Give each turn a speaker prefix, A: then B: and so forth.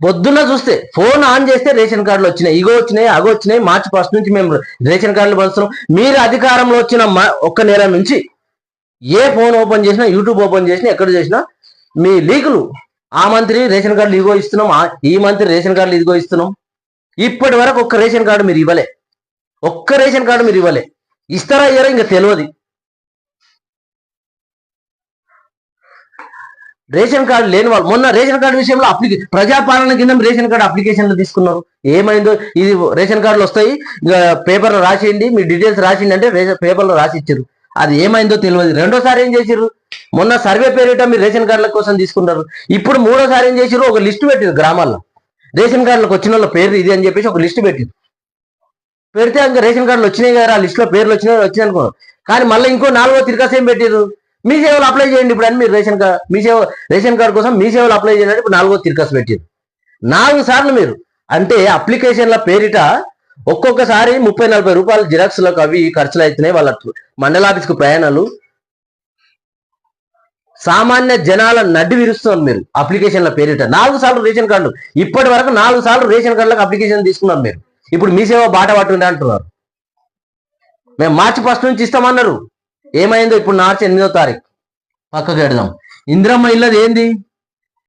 A: పొద్దున్న చూస్తే phone on చేస్తే రేషన్ కార్డులు వచ్చినాయి, ఇగో వచ్చినాయి, అగో వచ్చినాయి, మార్చి 1 నుంచి మేము రేషన్ కార్డులు పంచుతున్నాం. మీరు అధికారంలో వచ్చిన ఒక్క నెల నుంచి ఏ ఫోన్ ఓపెన్ చేసినా, యూట్యూబ్ ఓపెన్ చేసినా, ఎక్కడ చేసినా మీ లీకులు. ఆ మంత్రి రేషన్ కార్డులు ఇగో ఇస్తున్నాం, ఈ మంత్రి రేషన్ కార్డులు ఇదిగో ఇస్తున్నాం. ఇప్పటి వరకు ఒక్క రేషన్ కార్డు మీరు ఇవ్వలే, ఒక్క రేషన్ కార్డు మీరు ఇవ్వలే. ఇస్తారా ఇయ్యారా ఇంకా తెలియదు. రేషన్ కార్డు లేని వాళ్ళు మొన్న రేషన్ కార్డు విషయంలో ప్రజాపాలన కింద రేషన్ కార్డు అప్లికేషన్లు తీసుకున్నారు. ఏమైందో, ఇది రేషన్ కార్డులు వస్తాయి, పేపర్లో రాసేయండి, మీ డీటెయిల్స్ రాసిండి అంటే పేపర్లో రాసి ఇచ్చారు. అది ఏమైందో తెలియదు. రెండోసారి ఏం చేశారు, మొన్న సర్వే పేరిట మీరు రేషన్ కార్డుల కోసం తీసుకున్నారు. ఇప్పుడు మూడోసారి ఏం చేశారు, ఒక లిస్టు పెట్టారు గ్రామాల్లో, రేషన్ కార్డులకు వచ్చిన వాళ్ళ పేరు ఇది అని చెప్పేసి ఒక లిస్టు పెట్టారు. పెడితే ఇంకా రేషన్ కార్డులు వచ్చినాయి కదా, ఆ లిస్టులో పేర్లు వచ్చినాయి అనుకున్నాం. కానీ మళ్ళీ ఇంకో 4వ తిరగసి ఏం పెట్టారు, మీ సేవలు అప్లై చేయండి ఇప్పుడు అని. మీరు రేషన్ కార్డు కోసం మీ సేవలు అప్లై చేయండి. ఇప్పుడు 4వ తిరగసి పెట్టారు. 4 సార్లు మీరు అంటే అప్లికేషన్ల పేరిట ఒక్కొక్కసారి 30-40 రూపాయలు జిరాక్స్లకు అవి ఖర్చులు అవుతున్నాయి. వాళ్ళ మండలాఫీస్కు ప్రయాణాలు. సామాన్య జనాల నడ్డి విరుస్తున్నారు మీరు అప్లికేషన్ల పేరిట. 4 సార్లు రేషన్ కార్డులు, ఇప్పటి వరకు 4 సార్లు రేషన్ కార్డులకు అప్లికేషన్ తీసుకున్నారు మీరు. ఇప్పుడు మీ సేవ బాట పట్టుండే అంటున్నారు. మేము మార్చి 1 నుంచి ఇస్తామన్నారు. ఏమైందో ఇప్పుడు మార్చి 8వ తారీఖు. పక్కకు పెడదాం. ఇందిరమ్మ ఇల్లది ఏంది?